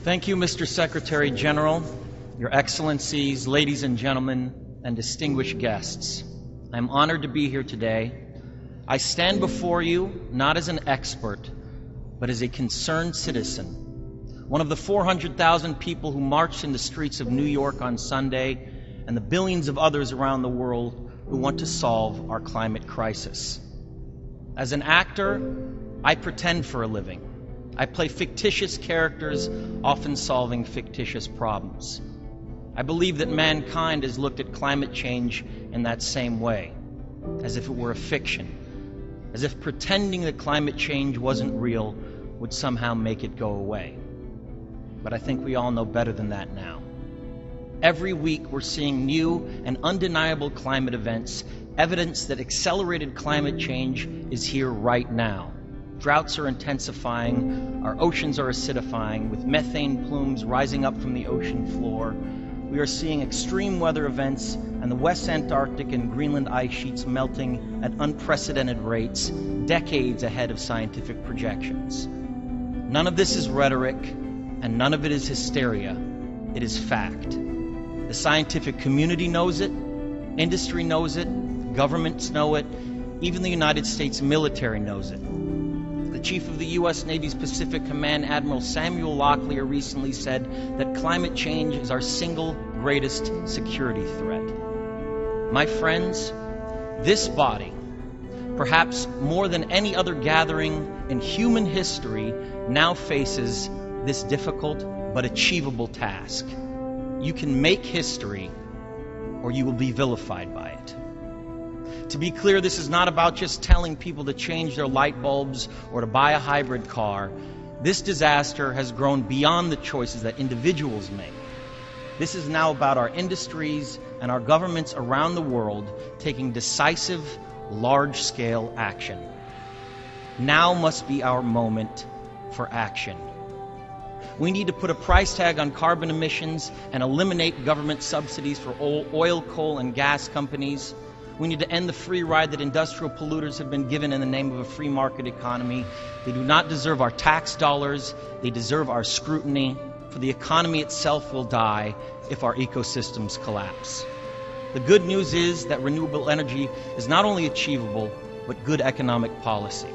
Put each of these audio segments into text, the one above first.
Thank you, Mr. Secretary General, Your Excellencies, ladies and gentlemen, and distinguished guests. I'm honored to be here today. I stand before you not as an expert, but as a concerned citizen, one of the 400,000 people who marched in the streets of New York on Sunday, and the billions of others around the world who want to solve our climate crisis. As an actor, I pretend for a living. I play fictitious characters, often solving fictitious problems. I believe that mankind has looked at climate change in that same way, as if it were a fiction, as if pretending that climate change wasn't real would somehow make it go away. But I think we all know better than that now. Every week we're seeing new and undeniable climate events, evidence that accelerated climate change is here right now. Droughts are intensifying, our oceans are acidifying, with methane plumes rising up from the ocean floor. We are seeing extreme weather events and the West Antarctic and Greenland ice sheets melting at unprecedented rates, decades ahead of scientific projections. None of this is rhetoric, and none of it is hysteria. It is fact. The scientific community knows it, industry knows it, governments know it, even the United States military knows it. The chief of the U.S. Navy's Pacific Command, Admiral Samuel Locklear, recently said that climate change is our single greatest security threat. My friends, this body, perhaps more than any other gathering in human history, now faces this difficult but achievable task. You can make history, or you will be vilified by it. To be clear, this is not about just telling people to change their light bulbs or to buy a hybrid car. This disaster has grown beyond the choices that individuals make. This is now about our industries and our governments around the world taking decisive, large-scale action. Now must be our moment for action. We need to put a price tag on carbon emissions and eliminate government subsidies for oil, coal, and gas companies. We need to end the free ride that industrial polluters have been given in the name of a free market economy. They do not deserve our tax dollars. They deserve our scrutiny, for the economy itself will die if our ecosystems collapse. The good news is that renewable energy is not only achievable, but good economic policy.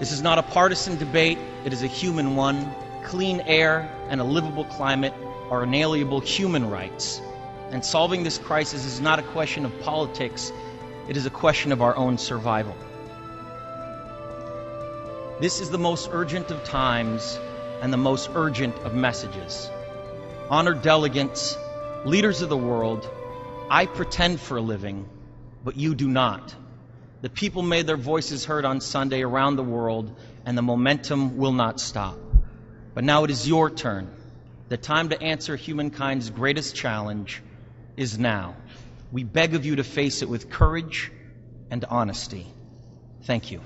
This is not a partisan debate. It is a human one. Clean air and a livable climate are inalienable human rights. And solving this crisis is not a question of politics, it is a question of our own survival. This is the most urgent of times and the most urgent of messages. Honored delegates, leaders of the world, I pretend for a living, but you do not. The people made their voices heard on Sunday around the world, and the momentum will not stop. But now it is your turn. The time to answer humankind's greatest challenge is now. We beg of you to face it with courage and honesty. Thank you.